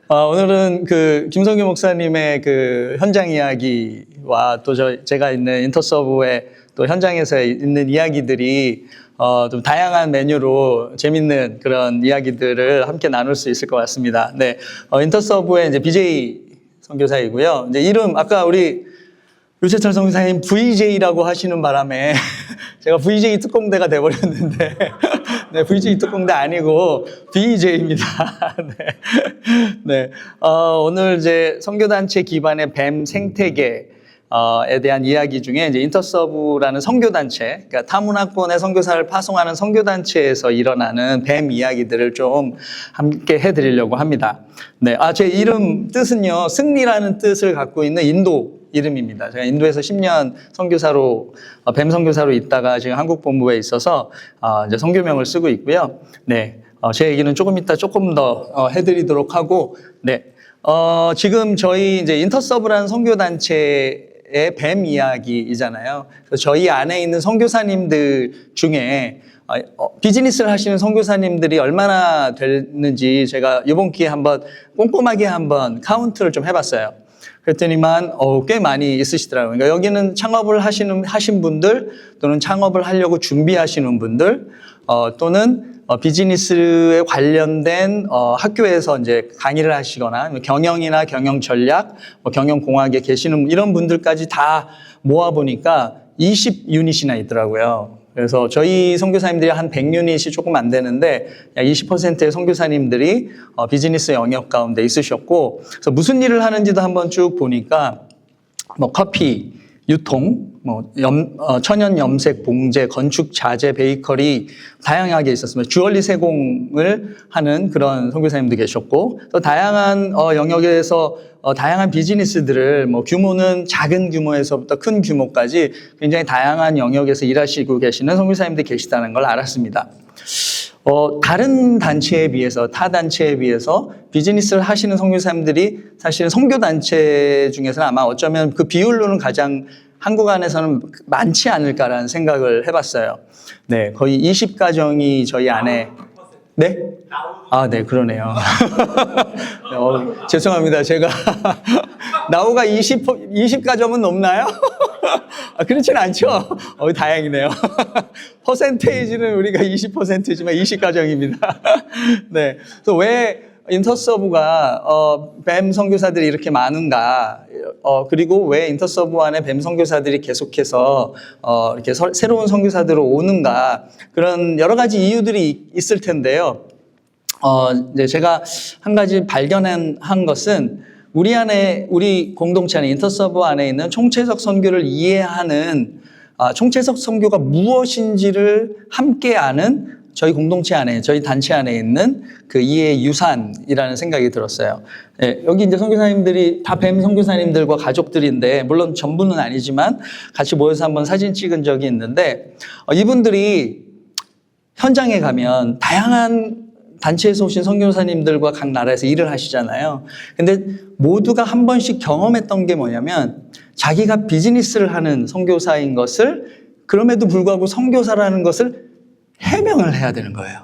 오늘은 그 김성규 목사님의 그 현장 이야기와 또 제가 있는 인터서브의 또 현장에서 있는 이야기들이 좀 다양한 메뉴로 재밌는 그런 이야기들을 함께 나눌 수 있을 것 같습니다. 네, 인터서브의 이제 BJ 선교사이고요. 이제 이름 아까 우리 유채철 선교사님 VJ라고 하시는 바람에 제가 VJ 특공대가 돼버렸는데 네, VJ 특공대 아니고 BJ입니다. 네, 오늘 이제 선교단체 기반의 뱀 생태계에 대한 이야기 중에 이제 인터서브라는 선교단체, 그러니까 타문화권의 선교사를 파송하는 선교단체에서 일어나는 뱀 이야기들을 좀 함께 해드리려고 합니다. 네, 제 이름 뜻은요, 승리라는 뜻을 갖고 있는 인도 이름입니다. 제가 인도에서 10년 선교사로 뱀 선교사로 있다가 지금 한국 본부에 있어서 이제 선교명을 쓰고 있고요. 네, 제 얘기는 조금 이따 조금 더 해드리도록 하고, 네, 지금 저희 이제 인터서브라는 선교단체의 뱀 이야기이잖아요. 그래서 저희 안에 있는 선교사님들 중에 비즈니스를 하시는 선교사님들이 얼마나 됐는지 제가 이번 기회에 한번 꼼꼼하게 한번 카운트를 좀 해봤어요. 그랬더니만 꽤 많이 있으시더라고요. 그러니까 여기는 창업을 하신 분들 또는 창업을 하려고 준비하시는 분들 또는 비즈니스에 관련된 학교에서 이제 강의를 하시거나 경영이나 경영 전략, 경영 공학에 계시는 이런 분들까지 다 모아 보니까 20유닛이나 있더라고요. 그래서 저희 선교사님들이 한 100유닛이 조금 안 되는데 약 20%의 선교사님들이 비즈니스 영역 가운데 있으셨고, 그래서 무슨 일을 하는지도 한번 쭉 보니까 커피, 유통, 천연 염색 봉제, 건축 자재, 베이커리 다양하게 있었습니다. 주얼리 세공을 하는 그런 선교사님도 계셨고, 또 다양한 영역에서 다양한 비즈니스들을 규모는 작은 규모에서부터 큰 규모까지 굉장히 다양한 영역에서 일하시고 계시는 선교사님들이 계시다는 걸 알았습니다. 다른 단체에 비해서, 타 단체에 비해서 비즈니스를 하시는 선교사님들이 사실은 선교단체 중에서는 아마 어쩌면 그 비율로는 가장 한국 안에서는 많지 않을까라는 생각을 해봤어요. 네, 거의 20가정이 저희 안에. 네? 네, 그러네요. 죄송합니다. 제가 나우가 20가정은 넘나요? 그렇진 않죠. 다행이네요. 퍼센테이지는 우리가 20%지만 20가정입니다. 네. 또 왜 인터서브가 뱀 선교사들이 이렇게 많은가? 그리고 왜 인터서브 안에 뱀 선교사들이 계속해서 이렇게 새로운 선교사들로 오는가? 그런 여러 가지 이유들이 있을 텐데요. 이제 제가 한 가지 발견한 것은 우리 공동체 안에 인터서브 안에 있는 총체적 선교를 이해하는 총체적 선교가 무엇인지를 함께 아는 저희 공동체 안에, 저희 단체 안에 있는 그 이해의 유산이라는 생각이 들었어요. 네, 여기 이제 선교사님들이 다 뱀 선교사님들과 가족들인데, 물론 전부는 아니지만 같이 모여서 한번 사진 찍은 적이 있는데, 이분들이 현장에 가면 다양한 단체에서 오신 선교사님들과 각 나라에서 일을 하시잖아요. 근데 모두가 한 번씩 경험했던 게 뭐냐면, 자기가 비즈니스를 하는 선교사인 것을, 그럼에도 불구하고 선교사라는 것을 해명을 해야 되는 거예요.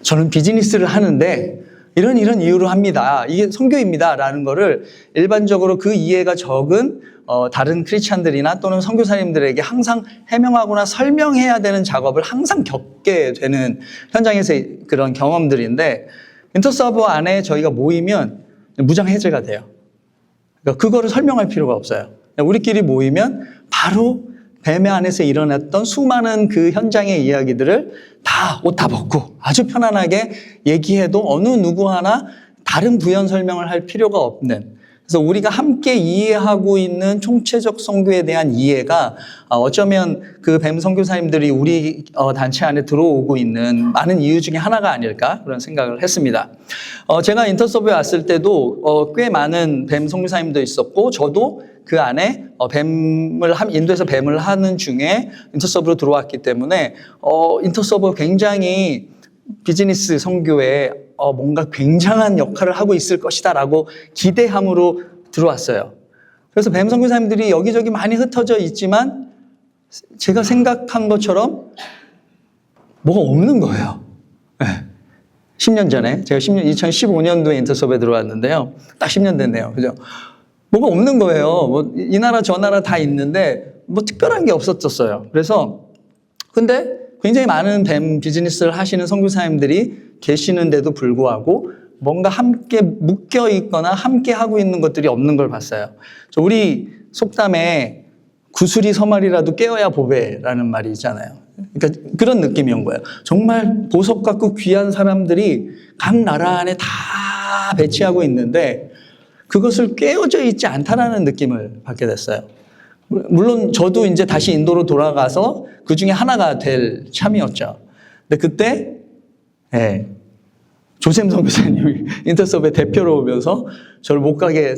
저는 비즈니스를 하는데 이런 이유로 합니다. 이게 선교입니다. 라는 거를 일반적으로 그 이해가 적은 다른 크리스찬들이나 또는 선교사님들에게 항상 해명하거나 설명해야 되는 작업을 항상 겪게 되는 현장에서의 그런 경험들인데, 인터서브 안에 저희가 모이면 무장해제가 돼요. 그러니까 그거를 설명할 필요가 없어요. 우리끼리 모이면 바로 뱀의 안에서 일어났던 수많은 그 현장의 이야기들을 다 옷 다 벗고 아주 편안하게 얘기해도 어느 누구 하나 다른 부연 설명을 할 필요가 없는, 그래서 우리가 함께 이해하고 있는 총체적 선교에 대한 이해가 어쩌면 그 뱀 선교사님들이 우리 단체 안에 들어오고 있는 많은 이유 중에 하나가 아닐까 그런 생각을 했습니다. 제가 인터서브에 왔을 때도 꽤 많은 뱀 선교사님도 있었고, 저도 그 안에 인도에서 뱀을 하는 중에 인터서브로 들어왔기 때문에 인터서브가 굉장히 비즈니스 선교에 뭔가 굉장한 역할을 하고 있을 것이다라고 기대함으로 들어왔어요. 그래서 뱀 선교사님들이 여기저기 많이 흩어져 있지만 제가 생각한 것처럼 뭐가 없는 거예요. 네. 10년 전에 제가 2015년도에 인터섭에 들어왔는데요. 딱 10년 됐네요. 그죠? 뭐가 없는 거예요. 뭐 이 나라 저 나라 다 있는데 뭐 특별한 게 없었었어요. 그래서 근데 굉장히 많은 뱀 비즈니스를 하시는 선교사님들이 계시는데도 불구하고 뭔가 함께 묶여 있거나 함께 하고 있는 것들이 없는 걸 봤어요. 우리 속담에 구슬이 서말이라도 깨어야 보배라는 말이 있잖아요. 그러니까 그런 느낌이 온 거예요. 정말 보석 같고 귀한 사람들이 각 나라 안에 다 배치하고 있는데 그것을 깨어져 있지 않다라는 느낌을 받게 됐어요. 물론 저도 이제 다시 인도로 돌아가서 그 중에 하나가 될 참이었죠. 근데 그때 조샘 선교사님이 인터섭의 대표로 오면서 저를 못 가게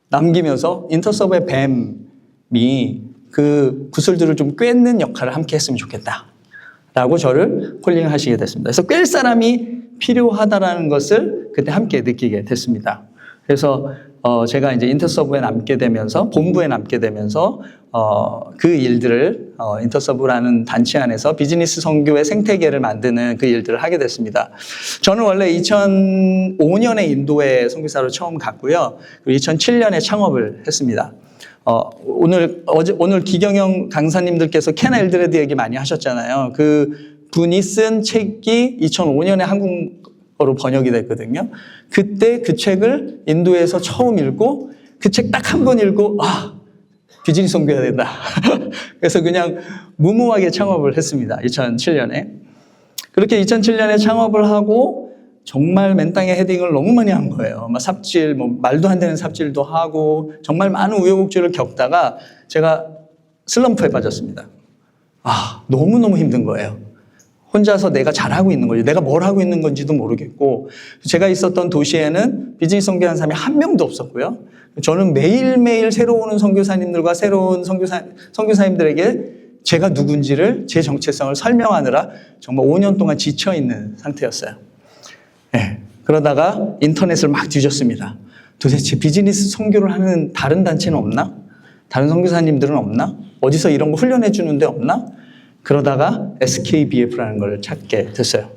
남기면서 인터섭의 뱀이 그 구슬들을 좀 꿰는 역할을 함께 했으면 좋겠다 라고 저를 콜링하시게 됐습니다. 그래서 꿰 사람이 필요하다라는 것을 그때 함께 느끼게 됐습니다. 그래서 제가 이제 인터서브에 남게 되면서 본부에 남게 되면서 그 일들을 인터서브라는 단체 안에서 비즈니스 선교의 생태계를 만드는 그 일들을 하게 됐습니다. 저는 원래 2005년에 인도에 선교사로 처음 갔고요. 그리고 2007년에 창업을 했습니다. 오늘 기경영 강사님들께서 켄 엘드레드 얘기 많이 하셨잖아요. 그 분이 쓴 책이 2005년에 한국어로 번역이 됐거든요. 그때 그 책을 인도에서 처음 읽고 그 책 딱 한 번 읽고 비즈니스 선교해야 된다. 그래서 그냥 무모하게 창업을 했습니다. 2007년에. 그렇게 2007년에 창업을 하고 정말 맨땅에 헤딩을 너무 많이 한 거예요. 삽질, 말도 안 되는 삽질도 하고 정말 많은 우여곡절을 겪다가 제가 슬럼프에 빠졌습니다. 너무너무 힘든 거예요. 혼자서 내가 잘하고 있는 거지. 내가 뭘 하고 있는 건지도 모르겠고 제가 있었던 도시에는 비즈니스 선교하는 사람이 한 명도 없었고요. 저는 매일매일 새로 오는 선교사님들과 새로운 선교사님들에게 제가 누군지를 제 정체성을 설명하느라 정말 5년 동안 지쳐있는 상태였어요. 그러다가 인터넷을 막 뒤졌습니다. 도대체 비즈니스 선교를 하는 다른 단체는 없나? 다른 선교사님들은 없나? 어디서 이런 거 훈련해 주는데 없나? 그러다가 SKBF라는 걸 찾게 됐어요.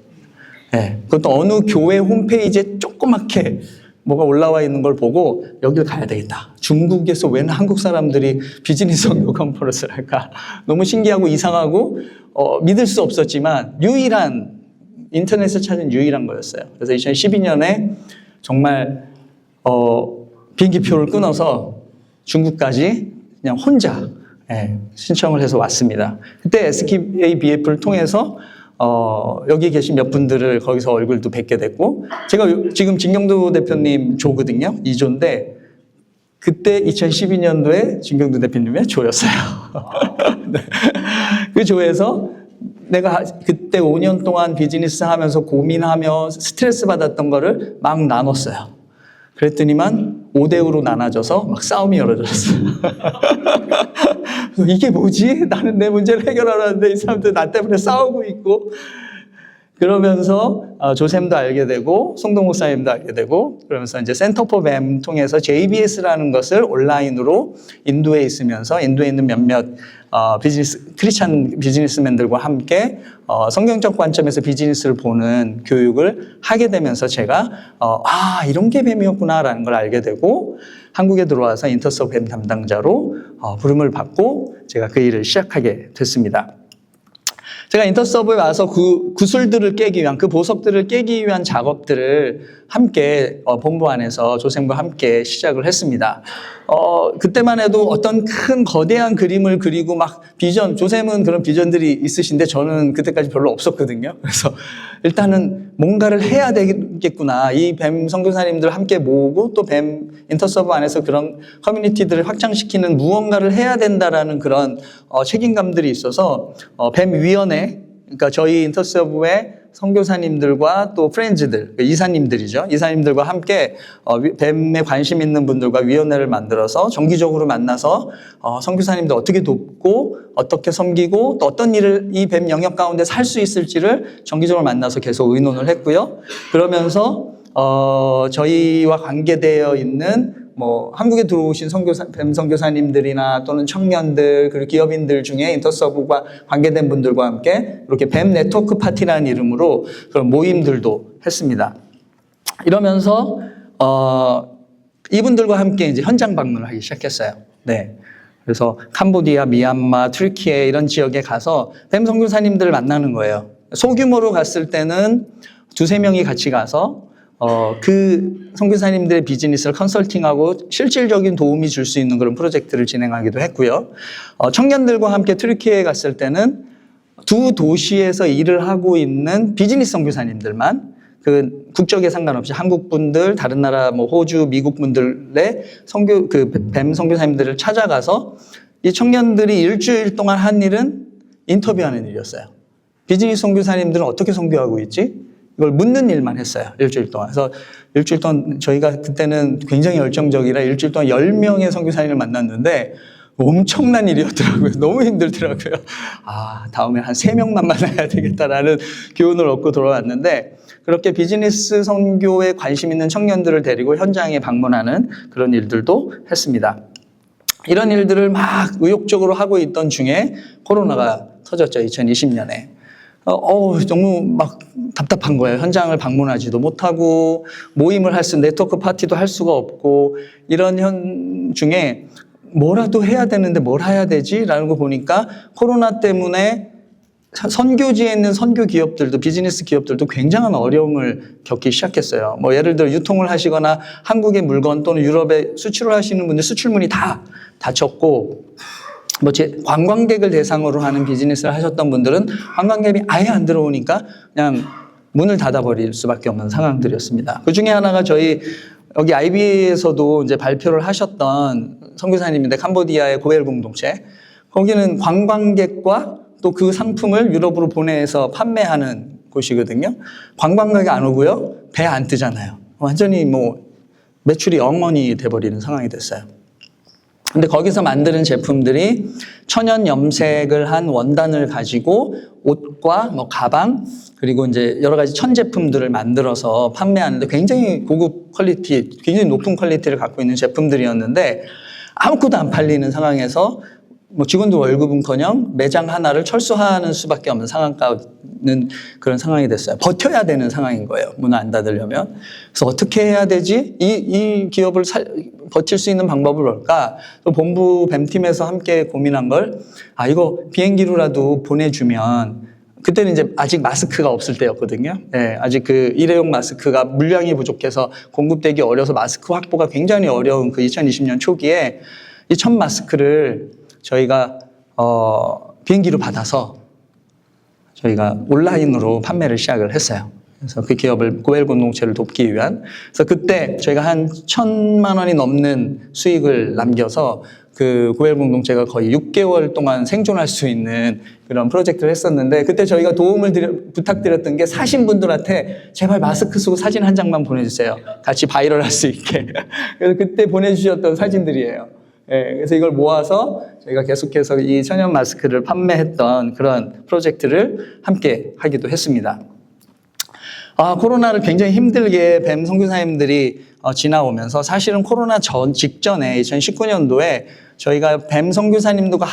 그것도 어느 교회 홈페이지에 조그맣게 뭐가 올라와 있는 걸 보고 여길 가야 되겠다. 중국에서 웬 한국 사람들이 비즈니스 선교 컨퍼런스를 할까? 너무 신기하고 이상하고 믿을 수 없었지만 유일한 인터넷을 찾은 유일한 거였어요. 그래서 2012년에 정말 비행기표를 끊어서 중국까지 그냥 혼자 신청을 해서 왔습니다. 그때 SKBF를 통해서 여기 계신 몇 분들을 거기서 얼굴도 뵙게 됐고 제가 지금 진경두 대표님 조거든요. 2조인데 그때 2012년도에 진경두 대표님의 조였어요. 네. 그 조에서 내가 그때 5년 동안 비즈니스 하면서 고민하며 스트레스 받았던 거를 막 나눴어요. 그랬더니만 5대5로 나눠져서 막 싸움이 벌어졌어요. 이게 뭐지? 나는 내 문제를 해결하려는데 이 사람들 나 때문에 싸우고 있고 그러면서 조샘도 알게 되고 송동 목사님도 알게 되고 그러면서 이제 센터 포 뱀 통해서 JBS라는 것을 온라인으로 인도에 있으면서 인도에 있는 몇몇 크리스찬 비즈니스맨들과 함께 성경적 관점에서 비즈니스를 보는 교육을 하게 되면서 제가 이런 게 뱀이었구나라는 걸 알게 되고 한국에 들어와서 인터섭 뱀 담당자로 부름을 받고 제가 그 일을 시작하게 됐습니다. 제가 인터섭에 와서 그 구슬들을 깨기 위한, 그 보석들을 깨기 위한 작업들을 함께 본부 안에서 조샘과 함께 시작을 했습니다. 그때만 해도 어떤 큰 거대한 그림을 그리고 막 비전, 조샘은 그런 비전들이 있으신데 저는 그때까지 별로 없었거든요. 그래서 일단은 뭔가를 해야 되겠구나. 이 뱀 선교사님들 함께 모으고 또 뱀 인터서브 안에서 그런 커뮤니티들을 확장시키는 무언가를 해야 된다라는 그런 책임감들이 있어서 뱀 위원회, 그러니까 저희 인터서브의 선교사님들과 또 프렌즈들, 이사님들이죠. 이사님들과 함께 뱀에 관심 있는 분들과 위원회를 만들어서 정기적으로 만나서 선교사님들 어떻게 돕고 어떻게 섬기고 또 어떤 일을 이 뱀 영역 가운데서 할 수 있을지를 정기적으로 만나서 계속 의논을 했고요. 그러면서 저희와 관계되어 있는 한국에 들어오신 뱀 선교사님들이나 또는 청년들 그리고 기업인들 중에 인터서브와 관계된 분들과 함께 이렇게 뱀 네트워크 파티라는 이름으로 그런 모임들도 했습니다. 이러면서 이분들과 함께 이제 현장 방문을 하기 시작했어요. 네. 그래서 캄보디아, 미얀마, 튀르키예 이런 지역에 가서 뱀 선교사님들을 만나는 거예요. 소규모로 갔을 때는 두세 명이 같이 가서 그 선교사님들의 비즈니스를 컨설팅하고 실질적인 도움이 줄 수 있는 그런 프로젝트를 진행하기도 했고요. 청년들과 함께 튀르키예에 갔을 때는 두 도시에서 일을 하고 있는 비즈니스 선교사님들만 그 국적에 상관없이 한국 분들, 다른 나라 뭐 호주, 미국 분들의 뱀 선교사님들을 찾아가서 이 청년들이 일주일 동안 한 일은 인터뷰하는 일이었어요. 비즈니스 선교사님들은 어떻게 선교하고 있지? 이걸 묻는 일만 했어요. 일주일 동안. 그래서 일주일 동안 저희가 그때는 굉장히 열정적이라 일주일 동안 10명의 선교사님을 만났는데 엄청난 일이었더라고요. 너무 힘들더라고요. 다음에 한 3명만 만나야 되겠다라는 교훈을 얻고 돌아왔는데 그렇게 비즈니스 선교에 관심 있는 청년들을 데리고 현장에 방문하는 그런 일들도 했습니다. 이런 일들을 막 의욕적으로 하고 있던 중에 코로나가 터졌죠. 2020년에. 너무 막 답답한 거예요. 현장을 방문하지도 못하고 모임을 네트워크 파티도 할 수가 없고 이런 중에 뭐라도 해야 되는데 뭘 해야 되지? 라는 거 보니까 코로나 때문에 선교지에 있는 선교 기업들도 비즈니스 기업들도 굉장한 어려움을 겪기 시작했어요. 뭐 예를 들어 유통을 하시거나 한국의 물건 또는 유럽에 수출을 하시는 분들 수출문이 다 닫혔고 뭐 관광객을 대상으로 하는 비즈니스를 하셨던 분들은 관광객이 아예 안 들어오니까 그냥 문을 닫아버릴 수밖에 없는 상황들이었습니다. 그 중에 하나가 저희 여기 IBA에서도 이제 발표를 하셨던 선교사님인데 캄보디아의 고엘 공동체. 거기는 관광객과 또 그 상품을 유럽으로 보내서 판매하는 곳이거든요. 관광객이 안 오고요. 배 안 뜨잖아요. 완전히 뭐 매출이 0원이 돼버리는 상황이 됐어요. 근데 거기서 만드는 제품들이 천연 염색을 한 원단을 가지고 옷과 뭐 가방 그리고 이제 여러 가지 천 제품들을 만들어서 판매하는데 굉장히 고급 퀄리티, 굉장히 높은 퀄리티를 갖고 있는 제품들이었는데 아무것도 안 팔리는 상황에서 뭐 직원들 월급은커녕 매장 하나를 철수하는 수밖에 없는 상황까지는 그런 상황이 됐어요. 버텨야 되는 상황인 거예요. 문 안 닫으려면. 그래서 어떻게 해야 되지? 이 기업을 버틸 수 있는 방법을 뭘까? 또 본부 뱀팀에서 함께 고민한 걸 이거 비행기로라도 보내주면 그때는 이제 아직 마스크가 없을 때였거든요. 네, 아직 그 일회용 마스크가 물량이 부족해서 공급되기 어려서 마스크 확보가 굉장히 어려운 그 2020년 초기에 이 1000마스크를 저희가 비행기로 받아서 저희가 온라인으로 판매를 시작을 했어요. 그래서 그 기업을 고엘 공동체를 돕기 위한. 그래서 그때 저희가 한 1,000만 원이 넘는 수익을 남겨서 그 고엘 공동체가 거의 6개월 동안 생존할 수 있는 그런 프로젝트를 했었는데 그때 저희가 도움을 부탁드렸던 게 사신 분들한테 제발 마스크 쓰고 사진 한 장만 보내주세요. 같이 바이럴할 수 있게. 그래서 그때 보내주셨던 사진들이에요. 예, 그래서 이걸 모아서 저희가 계속해서 이 천연 마스크를 판매했던 그런 프로젝트를 함께 하기도 했습니다. 코로나를 굉장히 힘들게 뱀 선교사님들이 지나오면서 사실은 코로나 직전에 2019년도에 저희가 뱀 선교사님들과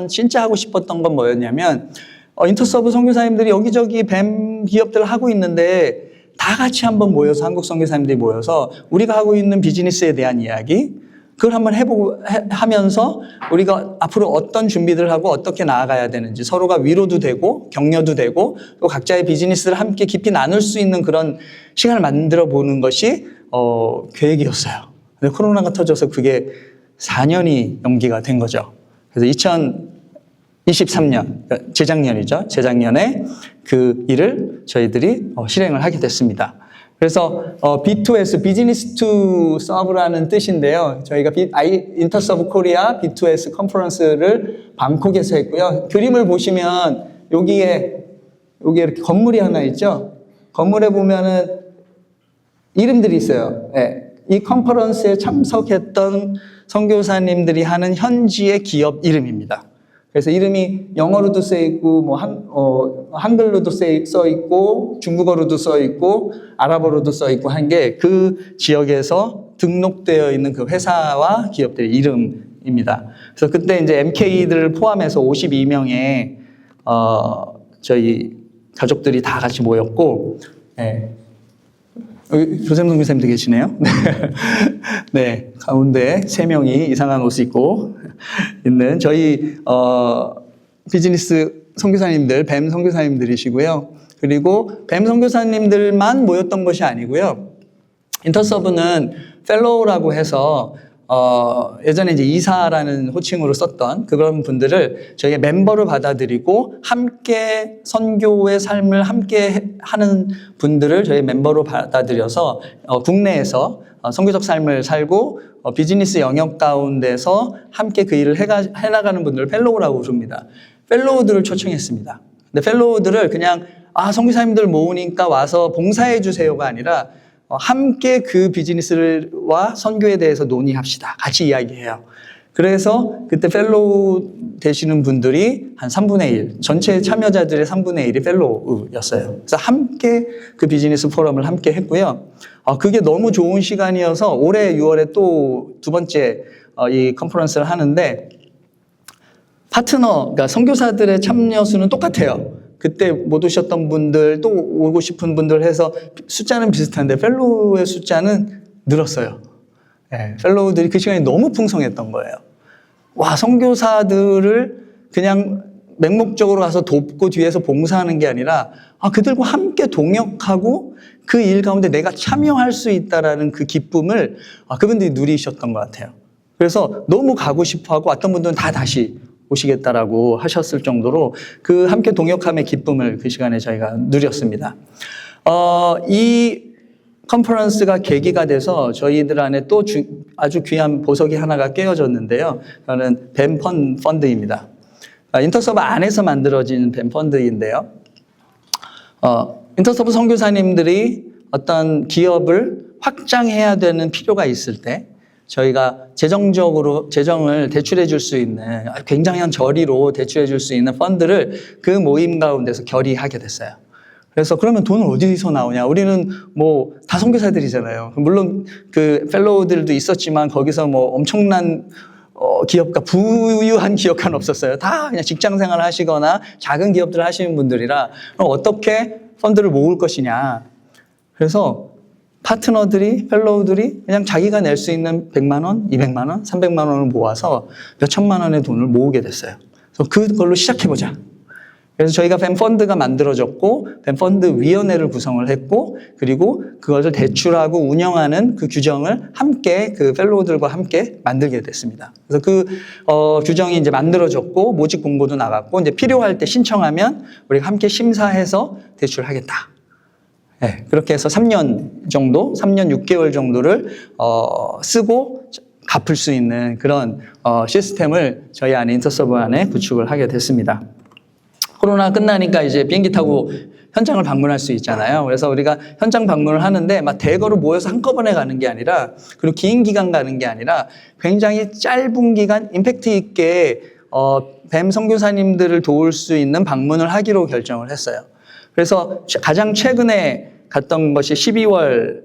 진짜 하고 싶었던 건 뭐였냐면 인터서브 선교사님들이 여기저기 뱀 기업들을 하고 있는데 다 같이 한번 모여서 한국 선교사님들이 모여서 우리가 하고 있는 비즈니스에 대한 이야기 그걸 한번 하면서 우리가 앞으로 어떤 준비들을 하고 어떻게 나아가야 되는지 서로가 위로도 되고 격려도 되고 또 각자의 비즈니스를 함께 깊이 나눌 수 있는 그런 시간을 만들어 보는 것이 계획이었어요. 근데 코로나가 터져서 그게 4년이 연기가 된 거죠. 그래서 2023년, 재작년이죠. 재작년에 그 일을 저희들이 실행을 하게 됐습니다. 그래서 B2S, 비즈니스 투 서브라는 뜻인데요. 저희가 인터서브 코리아 B2S 컨퍼런스를 방콕에서 했고요. 그림을 보시면 여기에 이렇게 건물이 하나 있죠. 건물에 보면은 이름들이 있어요. 네. 이 컨퍼런스에 참석했던 선교사님들이 하는 현지의 기업 이름입니다. 그래서 이름이 영어로도 써 있고, 한글로도 써 있고, 중국어로도 써 있고, 아랍어로도 써 있고 한 게 그 지역에서 등록되어 있는 그 회사와 기업들의 이름입니다. 그래서 그때 이제 MK들을 포함해서 52명의, 저희 가족들이 다 같이 모였고, 네. 여기 조샘동 교수님도 계시네요. 네, 가운데 3명이 이상한 옷을 입고 있는 저희 비즈니스 선교사님들, 뱀 선교사님들이시고요. 그리고 뱀 선교사님들만 모였던 것이 아니고요. 인터서브는 펠로우라고 해서 예전에 이제 이사라는 호칭으로 썼던 그런 분들을 저희가 멤버로 받아들이고 함께 선교의 삶을 함께 하는 분들을 저희 멤버로 받아들여서 국내에서 선교적 삶을 살고 비즈니스 영역 가운데서 함께 그 일을 해나가는 분들을 펠로우라고 부릅니다. 펠로우들을 초청했습니다. 근데 펠로우들을 그냥 선교사님들 모으니까 와서 봉사해 주세요가 아니라 함께 그 비즈니스와 선교에 대해서 논의합시다. 같이 이야기해요. 그래서 그때 펠로우 되시는 분들이 한 3분의 1, 전체 참여자들의 3분의 1이 펠로우였어요. 그래서 함께 그 비즈니스 포럼을 함께 했고요. 그게 너무 좋은 시간이어서 올해 6월에 또 2번째 이 컨퍼런스를 하는데 파트너, 그러니까 선교사들의 참여 수는 똑같아요. 그때 못 오셨던 분들, 또 오고 싶은 분들 해서 숫자는 비슷한데 펠로우의 숫자는 늘었어요. 네, 펠로우들이 그 시간이 너무 풍성했던 거예요. 와, 선교사들을 그냥 맹목적으로 가서 돕고 뒤에서 봉사하는 게 아니라 그들과 함께 동역하고 그 일 가운데 내가 참여할 수 있다라는 그 기쁨을 그분들이 누리셨던 것 같아요. 그래서 너무 가고 싶어하고 왔던 분들은 다 다시 오시겠다라고 하셨을 정도로 그 함께 동역함의 기쁨을 그 시간에 저희가 누렸습니다. 이 컨퍼런스가 계기가 돼서 저희들 안에 또 아주 귀한 보석이 하나가 깨어졌는데요. 그거는 뱀 펀드입니다. 인터서브 안에서 만들어진 뱀 펀드인데요. 인터서브 선교사님들이 어떤 기업을 확장해야 되는 필요가 있을 때 저희가 재정을 대출해 줄 수 있는 굉장한 저리로 대출해 줄 수 있는 펀드를 그 모임 가운데서 결의하게 됐어요. 그래서 그러면 돈은 어디서 나오냐? 우리는 뭐 다 선교사들이잖아요. 물론 그 펠로우들도 있었지만 거기서 뭐 엄청난 기업가, 부유한 기업가는 없었어요. 다 그냥 직장 생활을 하시거나 작은 기업들을 하시는 분들이라 그럼 어떻게 펀드를 모을 것이냐? 그래서 파트너들이, 펠로우들이 그냥 자기가 낼 수 있는 100만 원, 200만 원, 300만 원을 모아서 몇 천만 원의 돈을 모으게 됐어요. 그래서 그걸로 시작해보자. 그래서 저희가 뱀펀드가 만들어졌고 뱀펀드 위원회를 구성을 했고 그리고 그것을 대출하고 운영하는 그 규정을 함께 그 펠로우들과 함께 만들게 됐습니다. 그래서 그 규정이 이제 만들어졌고 모집 공고도 나갔고 이제 필요할 때 신청하면 우리가 함께 심사해서 대출하겠다. 네, 그렇게 해서 3년 정도, 3년 6개월 정도를 쓰고 갚을 수 있는 그런 시스템을 저희 안에 인터서브 안에 구축을 하게 됐습니다. 코로나 끝나니까 이제 비행기 타고 현장을 방문할 수 있잖아요. 그래서 우리가 현장 방문을 하는데 막 대거로 모여서 한꺼번에 가는 게 아니라 그리고 긴 기간 가는 게 아니라 굉장히 짧은 기간 임팩트 있게 뱀 선교사님들을 도울 수 있는 방문을 하기로 결정을 했어요. 그래서 가장 최근에 갔던 것이 12월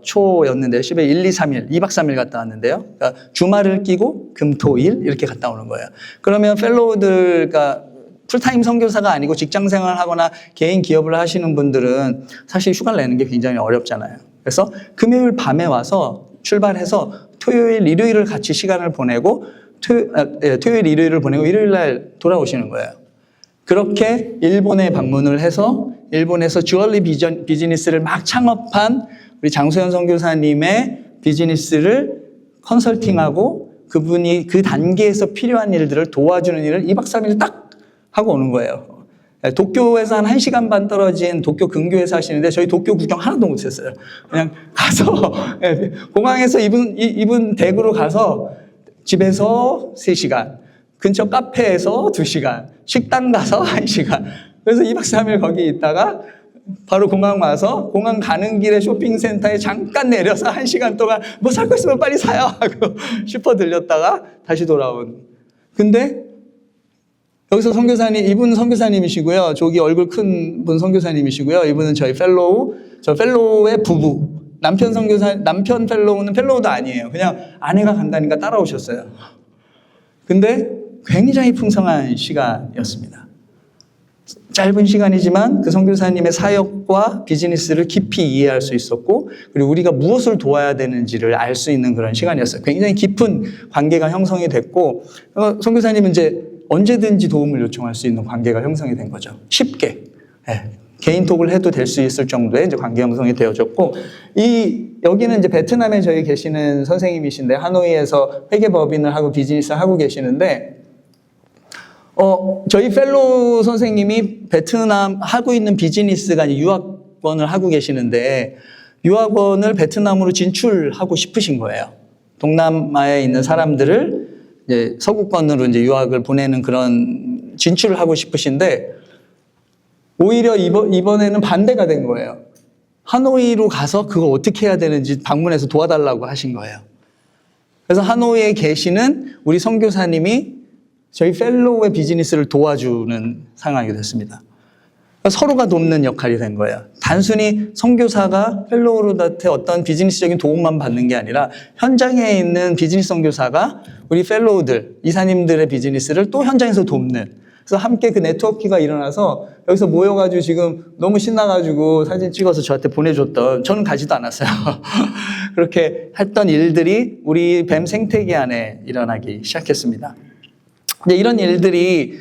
초였는데요. 12월 1, 2, 3일, 2박 3일 갔다 왔는데요. 그러니까 주말을 끼고 금, 토, 일 이렇게 갔다 오는 거예요. 그러면 펠로우들과 풀타임 선교사가 아니고 직장 생활을 하거나 개인 기업을 하시는 분들은 사실 휴가를 내는 게 굉장히 어렵잖아요. 그래서 금요일 밤에 와서 출발해서 토요일, 일요일을 같이 시간을 보내고 토요일, 일요일을 보내고 일요일 날 돌아오시는 거예요. 그렇게 일본에 방문을 해서 일본에서 주얼리 비즈니스를 막 창업한 우리 장소연 선교사님의 비즈니스를 컨설팅하고 그분이 그 단계에서 필요한 일들을 도와주는 일을 2박 3일 딱 하고 오는 거예요. 도쿄에서 한 1시간 반 떨어진 도쿄 근교에서 하시는데 저희 도쿄 구경 하나도 못했어요. 그냥 가서 공항에서 이분 댁으로 가서 집에서 3시간, 근처 카페에서 2시간, 식당 가서 1시간. 그래서 2박 3일 거기 있다가 바로 공항 와서 공항 가는 길에 쇼핑센터에 잠깐 내려서 1시간 동안 뭐 살 거 있으면 빨리 사요 하고 슈퍼 들렸다가 다시 돌아온. 근데 여기서 선교사님, 이분 선교사님이시고요. 저기 얼굴 큰 분 선교사님이시고요. 이분은 저희 펠로우, 저 펠로우의 부부. 남편 펠로우는 펠로우도 아니에요. 그냥 아내가 간다니까 따라오셨어요. 근데 굉장히 풍성한 시간이었습니다. 짧은 시간이지만 그 선교사님의 사역과 비즈니스를 깊이 이해할 수 있었고, 그리고 우리가 무엇을 도와야 되는지를 알 수 있는 그런 시간이었어요. 굉장히 깊은 관계가 형성이 됐고, 선교사님은 이제 언제든지 도움을 요청할 수 있는 관계가 형성이 된 거죠. 쉽게. 네. 개인톡을 해도 될 수 있을 정도의 이제 관계 형성이 되어졌고, 여기는 이제 베트남에 저희 계시는 선생님이신데, 하노이에서 회계법인을 하고 비즈니스를 하고 계시는데, 저희 펠로우 선생님이 베트남 하고 있는 비즈니스가 아니라 유학원을 하고 계시는데, 유학원을 베트남으로 진출하고 싶으신 거예요. 동남아에 있는 사람들을 이제 서구권으로 이제 유학을 보내는 그런 진출을 하고 싶으신데, 오히려 이번에는 반대가 된 거예요. 하노이로 가서 그걸 어떻게 해야 되는지 방문해서 도와달라고 하신 거예요. 그래서 하노이에 계시는 우리 선교사님이 저희 펠로우의 비즈니스를 도와주는 상황이 됐습니다. 서로가 돕는 역할이 된 거예요. 단순히 선교사가 펠로우한테 어떤 비즈니스적인 도움만 받는 게 아니라 현장에 있는 비즈니스 선교사가 우리 펠로우들, 이사님들의 비즈니스를 또 현장에서 돕는, 그래서 함께 그 네트워크가 일어나서 여기서 모여가지고 지금 너무 신나가지고 사진 찍어서 저한테 보내줬던, 저는 가지도 않았어요. 그렇게 했던 일들이 우리 뱀 생태계 안에 일어나기 시작했습니다. 근데 이런 일들이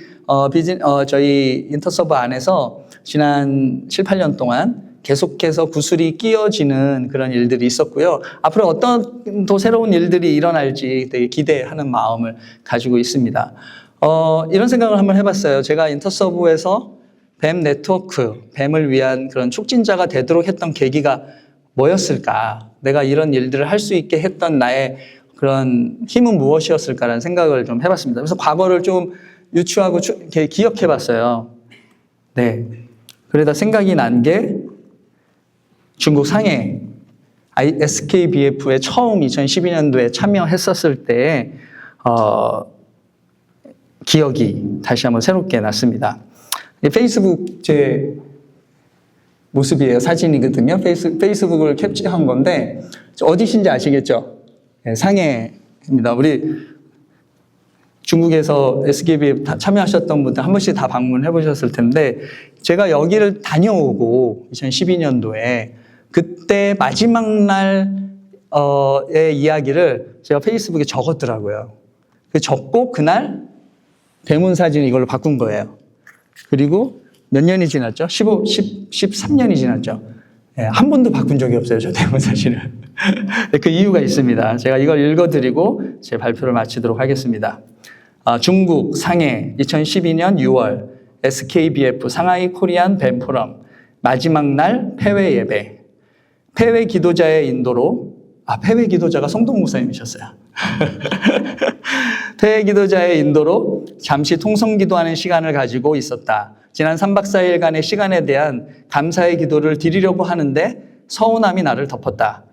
저희 인터서버 안에서 지난 7, 8년 동안 계속해서 구슬이 끼어지는 그런 일들이 있었고요. 앞으로 어떤 더 새로운 일들이 일어날지 되게 기대하는 마음을 가지고 있습니다. 이런 생각을 한번 해봤어요. 제가 인터서브에서 뱀 네트워크, 뱀을 위한 그런 촉진자가 되도록 했던 계기가 뭐였을까? 내가 이런 일들을 할 수 있게 했던 나의 그런 힘은 무엇이었을까라는 생각을 좀 해봤습니다. 그래서 과거를 좀 유추하고 기억해봤어요. 네. 그러다 생각이 난 게 중국 상해 SKBF에 처음 2012년도에 참여했었을 때 기억이 다시 한번 새롭게 났습니다. 페이스북 제 모습이에요. 사진이거든요. 페이스북을 캡처한 건데 어디신지 아시겠죠? 네, 상해입니다. 우리 중국에서 SKBF 참여하셨던 분들 한 번씩 다 방문해 보셨을 텐데, 제가 여기를 다녀오고 2012년도에 그때 마지막 날의 이야기를 제가 페이스북에 적었더라고요. 적고 그날 대문 사진 이걸로 바꾼 거예요. 그리고 몇 년이 지났죠? 13년이 지났죠. 네, 한 번도 바꾼 적이 없어요, 저 대문 사진을. 그 이유가 있습니다. 제가 이걸 읽어드리고 제 발표를 마치도록 하겠습니다. 중국 상해 2012년 6월 SKBF 상하이 코리안 뱀 포럼 마지막 날 폐회 예배. 폐회 기도자의 인도로, 폐회 기도자가 성동 목사님이셨어요. 폐회 기도자의 인도로 잠시 통성 기도하는 시간을 가지고 있었다. 지난 3박 4일간의 시간에 대한 감사의 기도를 드리려고 하는데 서운함이 나를 덮었다.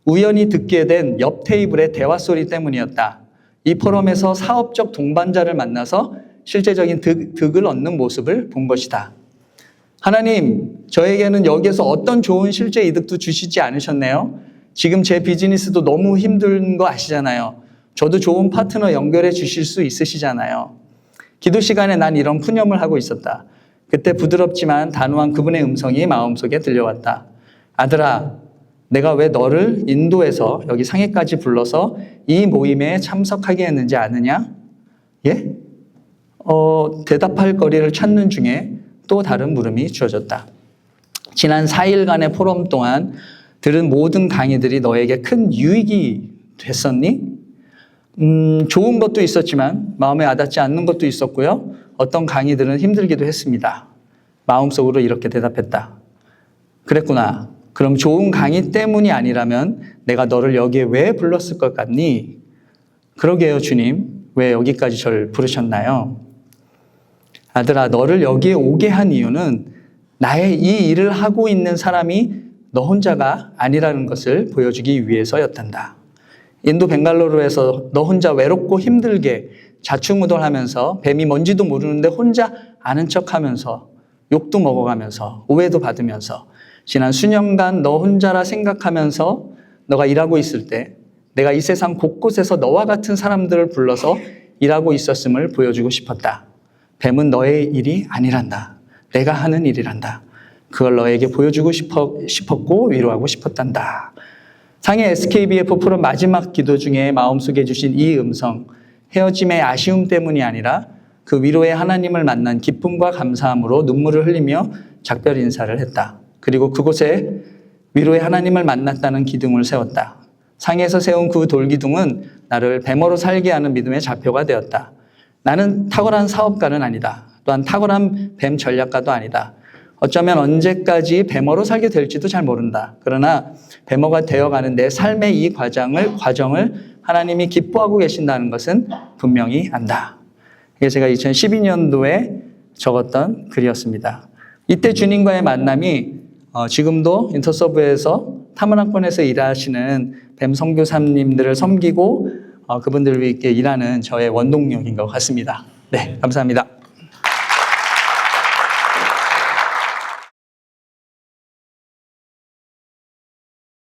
우연히 듣게 된 옆 테이블의 대화 소리 때문이었다. 이 포럼에서 사업적 동반자를 만나서 실제적인 득을 얻는 모습을 본 것이다. 하나님, 저에게는 여기에서 어떤 좋은 실제 이득도 주시지 않으셨네요. 지금 제 비즈니스도 너무 힘든 거 아시잖아요. 저도 좋은 파트너 연결해 주실 수 있으시잖아요. 기도 시간에 난 이런 푸념을 하고 있었다. 그때 부드럽지만 단호한 그분의 음성이 마음속에 들려왔다. 아들아, 내가 왜 너를 인도에서 여기 상해까지 불러서 이 모임에 참석하게 했는지 아느냐? 예? 대답할 거리를 찾는 중에 또 다른 물음이 주어졌다. 지난 4일간의 포럼 동안 들은 모든 강의들이 너에게 큰 유익이 됐었니? 좋은 것도 있었지만 마음에 와닿지 않는 것도 있었고요. 어떤 강의들은 힘들기도 했습니다. 마음속으로 이렇게 대답했다. 그랬구나. 그럼 좋은 강의 때문이 아니라면 내가 너를 여기에 왜 불렀을 것 같니? 그러게요, 주님. 왜 여기까지 저를 부르셨나요? 아들아, 너를 여기에 오게 한 이유는 나의 이 일을 하고 있는 사람이 너 혼자가 아니라는 것을 보여주기 위해서였단다. 인도 벵갈로르에서 너 혼자 외롭고 힘들게 자충우돌하면서 뱀이 뭔지도 모르는데 혼자 아는 척하면서 욕도 먹어가면서 오해도 받으면서 지난 수년간 너 혼자라 생각하면서 너가 일하고 있을 때 내가 이 세상 곳곳에서 너와 같은 사람들을 불러서 일하고 있었음을 보여주고 싶었다. 뱀은 너의 일이 아니란다. 내가 하는 일이란다. 그걸 너에게 보여주고 싶었고 위로하고 싶었단다. 상해 SKBF 프로 마지막 기도 중에 마음속에 주신 이 음성, 헤어짐의 아쉬움 때문이 아니라 그 위로의 하나님을 만난 기쁨과 감사함으로 눈물을 흘리며 작별 인사를 했다. 그리고 그곳에 위로의 하나님을 만났다는 기둥을 세웠다. 상해에서 세운 그 돌기둥은 나를 뱀어로 살게 하는 믿음의 좌표가 되었다. 나는 탁월한 사업가는 아니다. 또한 탁월한 뱀 전략가도 아니다. 어쩌면 언제까지 뱀어로 살게 될지도 잘 모른다. 그러나 뱀어가 되어가는 내 삶의 이 과정을 하나님이 기뻐하고 계신다는 것은 분명히 안다. 이게 제가 2012년도에 적었던 글이었습니다. 이때 주님과의 만남이 지금도 인터서브에서 타문화권에서 일하시는 뱀 선교사님들을 섬기고 그분들을 위해 일하는 저의 원동력인 것 같습니다. 네, 감사합니다.